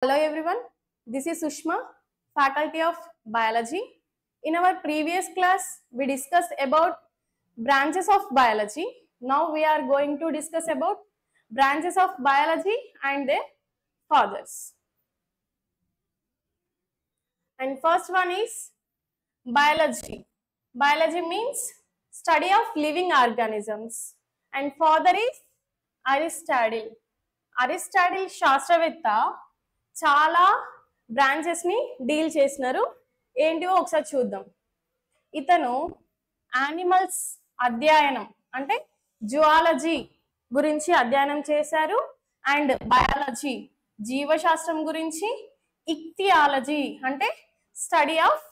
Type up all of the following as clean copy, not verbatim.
Hello everyone, this is Sushma, Faculty of Biology. In our previous class, we discussed about branches of biology. Now we are going to discuss about branches of biology and their fathers. And first one is biology. Biology means study of living organisms. And father is Aristotle. Aristotle శాస్త్రవేత్త చాలా branches ని deal చేసినారు. ఏంటివో ఒకసారి చూద్దాం. ఇతను animals అధ్యయనం అంటే zoology గురించి అధ్యయనం చేశారు. అండ్ బయాలజీ జీవశాస్త్రం గురించి, ఇక్తియాలజీ అంటే స్టడీ ఆఫ్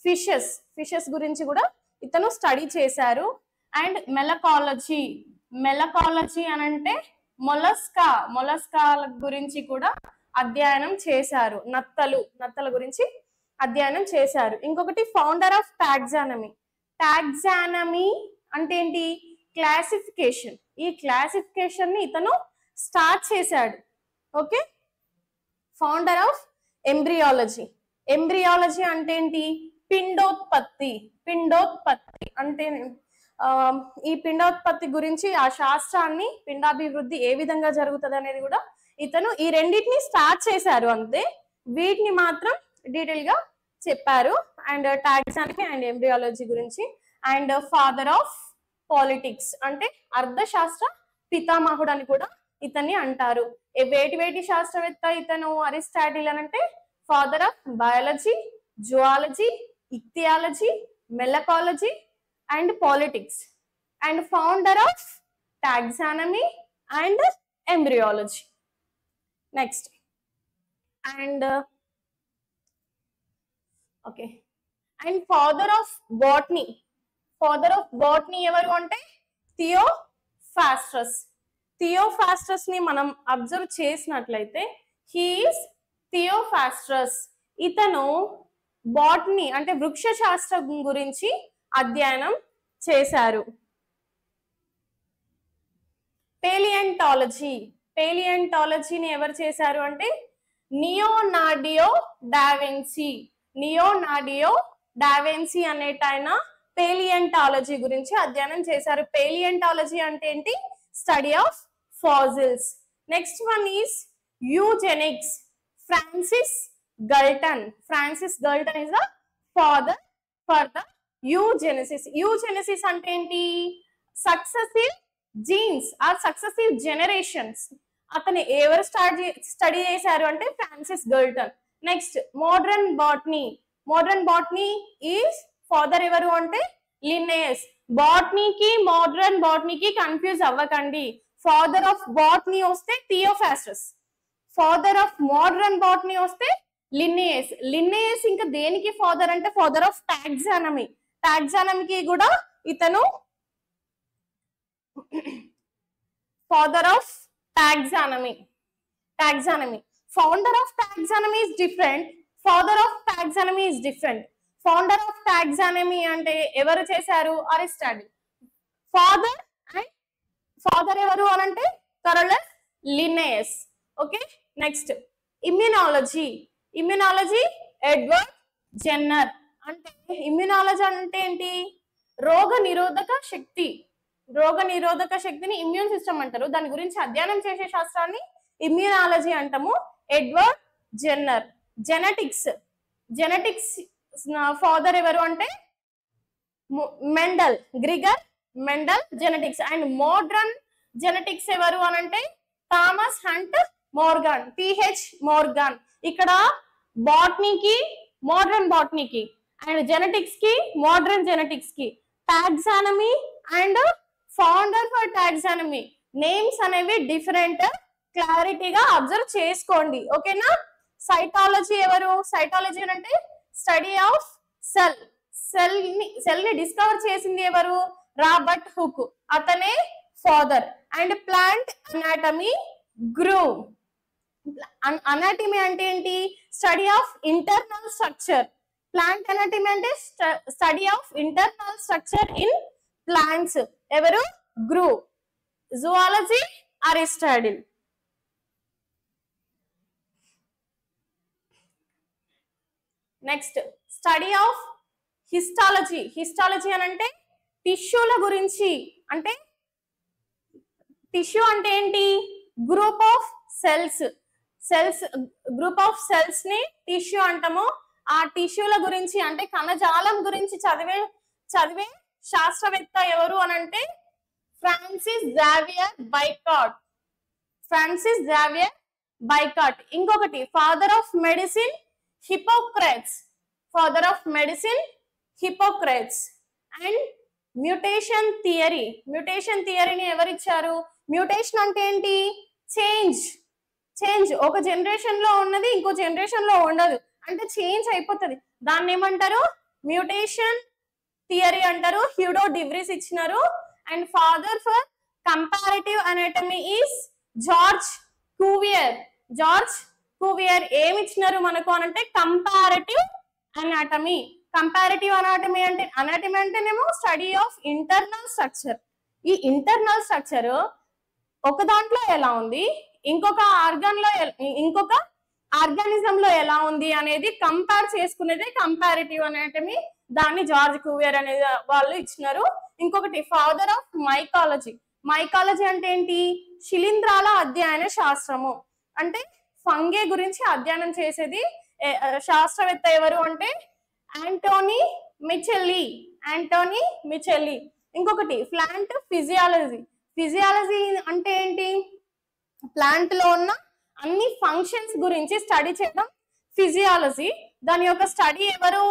ఫిషెస్ గురించి కూడా ఇతను స్టడీ చేశారు. అండ్ మెలకాలజీ అని అంటే మొలస్కాల గురించి కూడా అధ్యయనం చేశారు. నత్తల గురించి అధ్యయనం చేశారు. ఇంకొకటి ఫౌండర్ ఆఫ్ టాక్సానమీ అంటే ఏంటి? క్లాసిఫికేషన్. ఈ క్లాసిఫికేషన్ ని ఇతను స్టార్ట్ చేశాడు. ఓకే, ఫౌండర్ ఆఫ్ ఎంబ్రియాలజీ అంటే ఏంటి? పిండోత్పత్తి అంటే ఈ పిండోత్పత్తి గురించి ఆ శాస్త్రాన్ని, పిండాభివృద్ధి ఏ విధంగా జరుగుతుంది అనేది కూడా ఇతను ఈ రెండింటిని స్టార్ట్ చేశారు. అంతే, వీటిని మాత్రం డీటెయిల్ గా చెప్పారు. అండ్ టాక్సానమీ అండ్ ఎంబ్రియాలజీ గురించి. అండ్ ఫాదర్ ఆఫ్ పాలిటిక్స్ అంటే అర్థశాస్త్ర పితామహుడు అని కూడా ఇతన్ని అంటారు. వేటి శాస్త్రవేత్త ఇతను అరిస్టాటిల్ అని అంటే father of biology, zoology, ichthyology, malacology and politics. And founder of taxonomy and embryology. Next and okay, and father of botany ఎవరు అంటే థియోఫాస్ట్రస్ ని మనం అబ్జర్వ్ చేసినట్లయితే హీఈస్ థియోఫాస్ట్రస్. ఇతను బాటనీ అంటే వృక్ష శాస్త్రం గురించి అధ్యయనం చేశారు. పేలియంటాలజీని ఎవరు చేశారు అంటే లియోనార్డో డావిన్సీ అనేటైన పేలియంటాలజీ గురించి అధ్యయనం చేశారు. పేలియంటాలజీ అంటే ఏంటి? Study of fossils. Next one is eugenics. Francis Galton is the father for the eugenesis అంటే ఏంటి? Successive genes or successive generations. అతను ఎవరు స్టడీ చేశారు అంటే Francis Galton. Next modern botany is father ఎవరు అంటే లిన్నేయస్. మోడర్న్ బాటనీకి కన్ఫ్యూజ్ అవ్వకండి. ఫాదర్ ఆఫ్ బాటనీ వస్తే Theophrastus, father of modern botany వస్తే లిన్నేయస్. ఇంకా దేనికి ఫాదర్ అంటే ఫాదర్ ఆఫ్ టాక్సానమీకి కూడా ఇతను father of taxonomy. Founder of taxonomy is different, father of taxonomy is different. Founder of taxonomy అంటే ఎవరు చేశారు? అరిస్టాటిల్. ఫాదర్ ఎవరు అనంటే Carolus Linnaeus. Okay, next immunology Edward Jenner. అంటే ఇమ్యునాలజీ అంటే ఏంటి? రోగ నిరోధక శక్తిని ఇమ్యూన్ సిస్టమ్ అంటారు. దాని గురించి అధ్యయనం చేసే శాస్త్రాన్ని ఇమ్యూనాలజీ అంటాము. Edward Jenner. జెనెటిక్స్ ఫాదర్ ఎవరు అంటే Gregor Mendel genetics. And modern genetics ఎవరు అనంటే Thomas Hunt Morgan, PH Morgan. ఇక్కడ మోడర్న్ బాటనీకి అండ్ జెనెటిక్స్ కి taxonomy and founder for taxonomy names అనేవి డిఫరెంట్. క్లారిటీగా అబ్జర్వ్ చేసుకోండి. ఓకేనా? సైటాలజీ ఎవరు? సైటాలజీ అంటే స్టడీ ఆఫ్ సెల్ ని డిస్కవర్ చేసింది ఎవరు? రాబర్ట్ హుక్, అతనే father. And plant anatomy groove. Anatomy అంటే ఏంటి? Study of internal structure. Plant anatomy అంటే study of internal structure in plants. ఎవరు? Groove. Zoology Aristotle. Next study of histology. Histology అని అంటే టిష్యూల గురించి. అంటే టిష్యూ అంటే ఏంటి? Group of cells. Group of cells ని టిష్యూ అంటాము. ఆ టిష్యూల గురించి అంటే కణజాలం గురించి చదివే శాస్త్రవేత్త ఎవరు అని అంటే Francis Xavier Bichat. Francis Xavier Bichat. ఇంకొకటి father of medicine Hippocrates. Father of medicine Hippocrates. And mutation theory. Mutation థియరీని ఎవరిచ్చారు? మ్యూటేషన్ అంటే ఏంటి? చేంజ్. ఒక జనరేషన్ లో ఉన్నది ఇంకో జనరేషన్ లో ఉండదు, అంటే చేంజ్ అయిపోతుంది. దాన్ని ఏమంటారు? మ్యూటేషన్ థియరీ అంటారు. హ్యూడో డివ్రీస్ ఇచ్చినారు. And father for comparative anatomy is George Cuvier. George Cuvier ఏమి ఇచ్చినారు మనకు అనంటే కంపారిటివ్ అనాటమీ. కంపారిటివ్ అనాటమీ అంటేనేమో స్టడీ ఆఫ్ ఇంటర్నల్ స్ట్రక్చర్. ఈ ఇంటర్నల్ స్ట్రక్చర్ ఒక దాంట్లో ఎలా ఉంది, ఇంకొక ఆర్గానిజం లో ఎలా ఉంది అనేది కంపేర్ చేసుకునేది కంపారిటివ్ అనాటమీ. దాన్ని జార్జ్ కువియర్ అనే వాళ్ళు ఇచ్చినారు. ఇంకొకటి ఫాదర్ ఆఫ్ మైకాలజీ. మైకాలజీ అంటే ఏంటి? శిలీంధ్రాల అధ్యయన శాస్త్రము. అంటే ఫంగే గురించి అధ్యయనం చేసేది శాస్త్రవేత్త ఎవరు అంటే ఆంటోనీ మిచెల్లి. ఇంకొకటి ప్లాంట్ ఫిజియాలజీ. ఫిజియాలజీ అంటే ఏంటి? ప్లాంట్ లో ఉన్న అన్ని ఫంక్షన్స్ గురించి స్టడీ చేయడం ఫిజియాలజీ. దాని యొక్క స్టడీ ఎవరు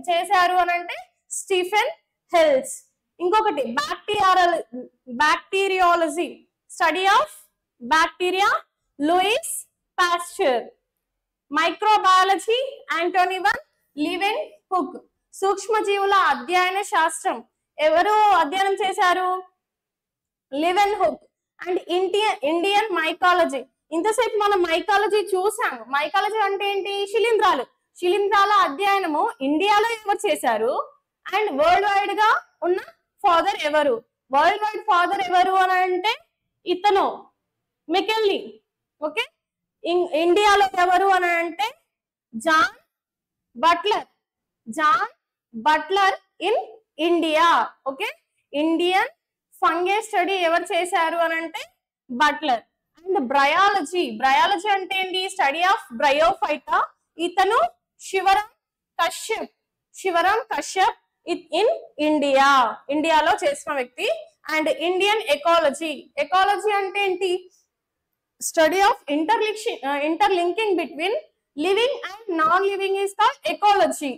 చేశారు అని అంటే స్టీఫెన్ హెల్స్. ఇంకొకటి bacteriology. Study of bacteria Louis Pasteur. Microbiology Antonie van Leeuwenhoek. సూక్ష్మజీవుల అధ్యయన శాస్త్రం ఎవరు అధ్యయనం చేశారు? Leeuwenhoek. And Indian mycology. ఇంతసేపు మనం మైకాలజీ చూసాము. మైకాలజీ అంటే ఏంటి? శిలీంధ్రాల అధ్యయనము ఇండియాలో ఎవరు చేశారు? అండ్ వరల్డ్ వైడ్ గా ఉన్న ఫాదర్ ఎవరు? వరల్డ్ వైడ్ ఫాదర్ ఎవరు అని అంటే ఇతను మికెల్లీ. ఓకే. ఇండియాలో ఎవరు అని అంటే John Butler in India. Okay. Indian fungi study ఎవరు చేశారు అని అంటే బట్లర్. అండ్ బ్రయాలజీ అంటే ఏంటి? Study of bryophyta. ఇతను శివరాం కశ్యప్ ఇన్ ఇండియాలో చేసిన వ్యక్తి. అండ్ ఇండియన్ ఎకాలజీ అంటే ఏంటి? Study of interlinking between living and non living is the ecology.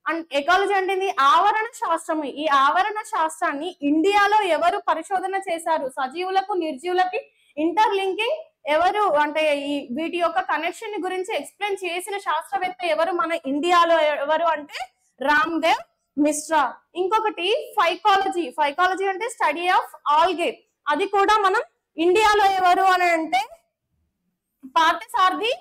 And ecology అంటే ఆవరణ శాస్త్రం. ఈ ఆవరణ శాస్త్రాన్ని ఇండియాలో ఎవరు పరిశోధన చేశారు? సజీవులకు నిర్జీవులకి ఇంటర్లింకింగ్ ఎవరు అంటే ఈ వీటి యొక్క కనెక్షన్ గురించి ఎక్స్ప్లెయిన్ చేసిన శాస్త్రవేత్త ఎవరు మన ఇండియాలో ఎవరు అంటే రామ్దేవ్ మిశ్రా. ఇంకొకటి ఫైకాలజీ అంటే స్టడీ ఆఫ్ ఆల్గే. అది కూడా మనం ఇండియాలో ఎవరు అని అంటే పార్థసారథి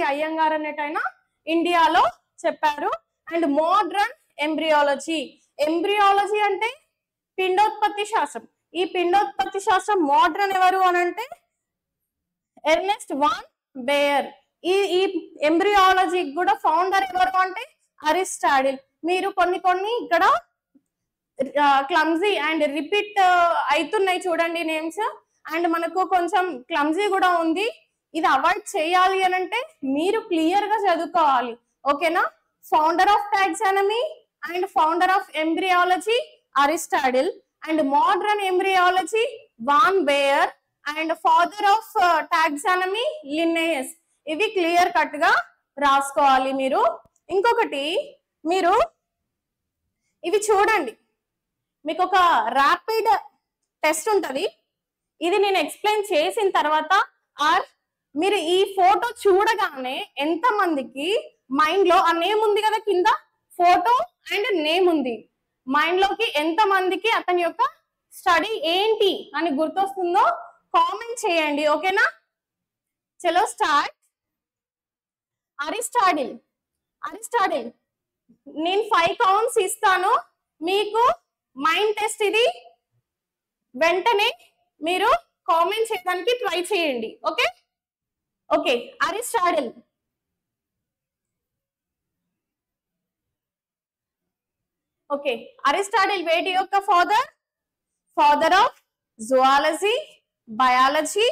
అయ్యంగార్ అనేటైన ఇండియాలో చెప్పారు. అండ్ మోడ్రన్ ఎంబ్రియాలజీ అంటే పిండోత్పత్తి శాస్త్రం. ఈ పిండోత్పత్తి శాస్త్రం మోడ్రన్ ఎవరు అని అంటే ఎర్నెస్ట్ వాన్ బేయర్. ఈ ఎంబ్రియాలజీ కూడా ఫౌండర్ ఎవరు అంటే అరిస్టాటిల్. మీరు కొన్ని ఇక్కడ క్లమ్జీ అండ్ రిపీట్ అవుతున్నాయి చూడండి నేమ్స్. అండ్ మనకు కొంచెం క్లమ్జీ కూడా ఉంది. ఇది అవాయిడ్ చేయాలి అని అంటే మీరు క్లియర్ గా చదువుకోవాలి. ఓకేనా? Founder of taxonomy and founder of embryology Aristotle. And modern embryology von Baer. And father of taxonomy Linnaeus. ఇవి క్లియర్ కట్ గా రాసుకోవాలి మీరు. ఇంకొకటి మీరు ఇవి చూడండి, మీకు ఒక ర్యాపిడ్ టెస్ట్ ఉంటది. ఇది నేను ఎక్స్ప్లెయిన్ చేసిన తర్వాత మీరు ఈ ఫోటో చూడగానే ఎంత మందికి మైండ్ లో ఆ నేమ్ ఉంది కదా, కింద ఫోటో అండ్ నేమ్ ఉంది, మైండ్ లోకి ఎంత మందికి అతని యొక్క స్టడీ ఏంటి అని గుర్తొస్తుందో కామెంట్ చేయండి. ఓకేనా? చలో స్టార్ట్. అరిస్టాటిల్ నేను 5 కౌంట్స్ ఇస్తాను, మీకు మైండ్ టెస్ట్ ఇది. వెంటనే మీరు కామెంట్ చేయడానికి ట్రై చేయండి. ఓకే. అరిస్టాటిల్ ఓకే, అరిస్టాటిల్ వేటి యొక్క father of zoology, biology,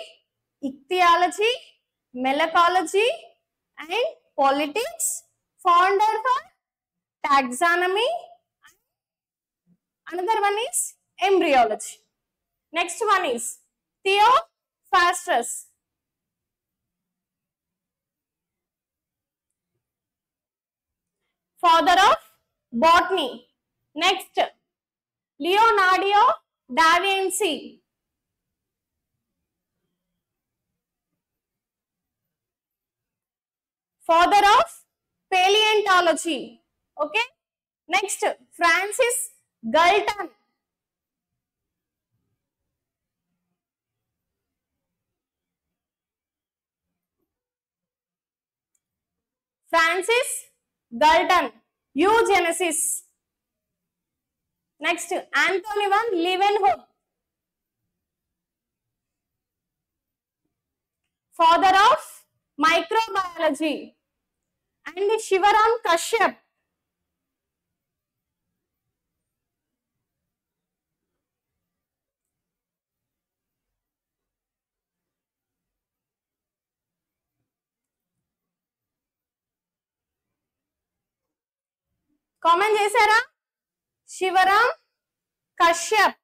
ichthyology, malacology and politics, founder for taxonomy. Another one is embryology. Next one is Theophrastus. Father of botany. Next, Leonardo da Vinci. Father of paleontology. Okay. Next, Francis Galton. Francis Galton, eugenesis. Next, Anthony van Leeuwenhoek. Father of microbiology. And Shivaram Kashyap. Comment చేశారా? Shivaram Kashyap.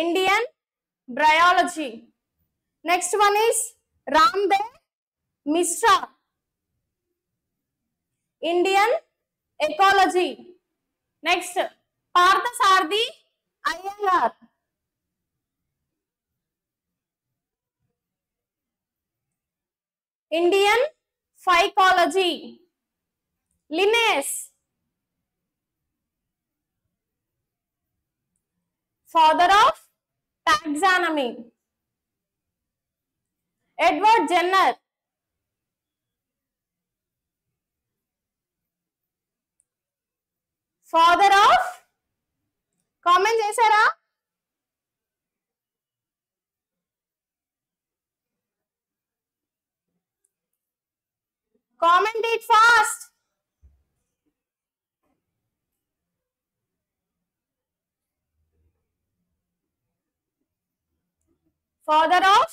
Indian bryology. Next one is Ramdev Mishra, Indian ecology. Next Parthasarathy Iyengar, Indian phycology. Linnaeus, father of taxonomy. Edward Jenner, father of, comment చేశారా? Comment it fast. Father of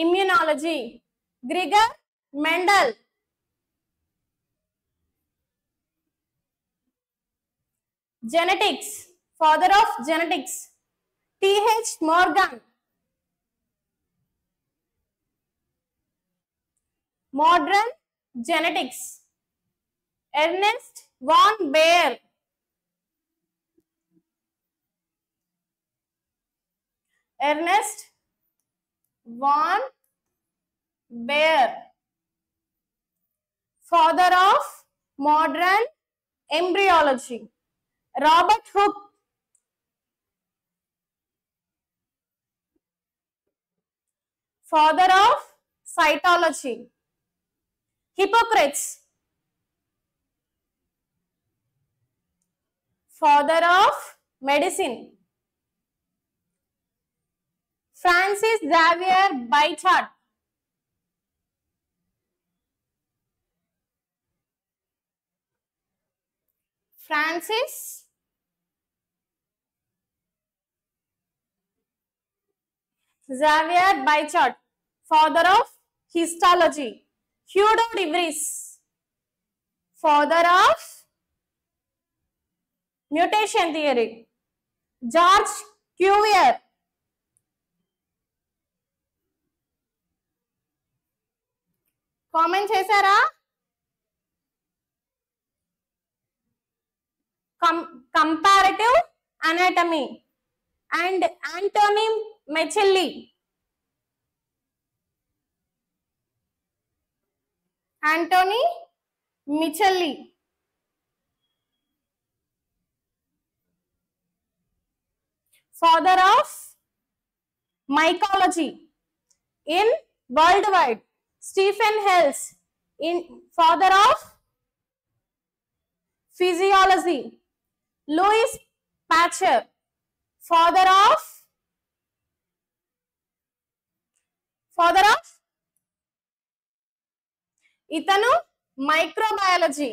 immunology, Gregor Mendel. Genetics, father of genetics, T.H. Morgan. Modern genetics, Ernest von Baer. Ernest von Baer, father of modern embryology. Robert Hooke, father of cytology. Hippocrates, father of medicine. Francis Xavier Bichat, Francis Xavier Bichat, father of histology. Hugh de Vries, father of mutation theory. George Cuvier, comment చేశారా? Comparative anatomy and Anthony Michelli. Anthony Michelli, father of mycology in worldwide. Stephen Hales, in father of physiology. Louis Pasteur, father of ఇతను microbiology.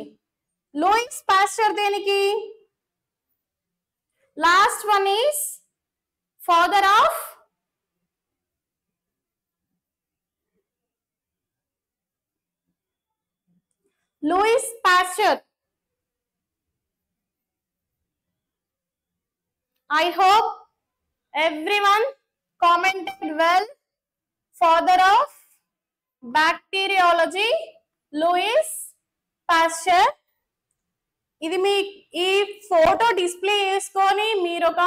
Louis Pasteur దేనికి? Last one is father of Louis Pasteur. I hope everyone commented well. Father of bacteriology, Louis Pasteur. ఇది మీ ఈ photo display చేసుకొని మీరు ఒక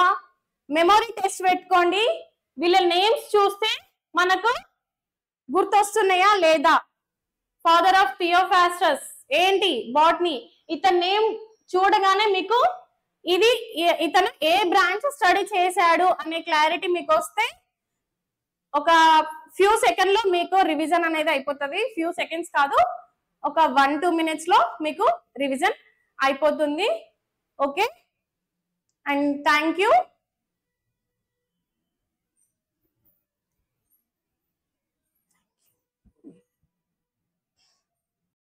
memory test పెట్టుకోండి. వీళ్ళ names చూస్తే మనకు గుర్తొస్తున్నాయా లేదా? ఫాదర్ ఆఫ్ థియోఫాస్టస్ ఏంటి? బాటనీ. ఇతని నేమ్ చూడగానే మీకు ఇది ఇతను ఏ బ్రాంచ్ స్టడీ చేశాడు అనే క్లారిటీ మీకు వస్తే ఒక ఫ్యూ సెకండ్ లో మీకు రివిజన్ అనేది అయిపోతుంది. ఫ్యూ సెకండ్స్ కాదు, ఒక 1-2 minutes లో మీకు రివిజన్ అయిపోతుంది. Okay, and thank you.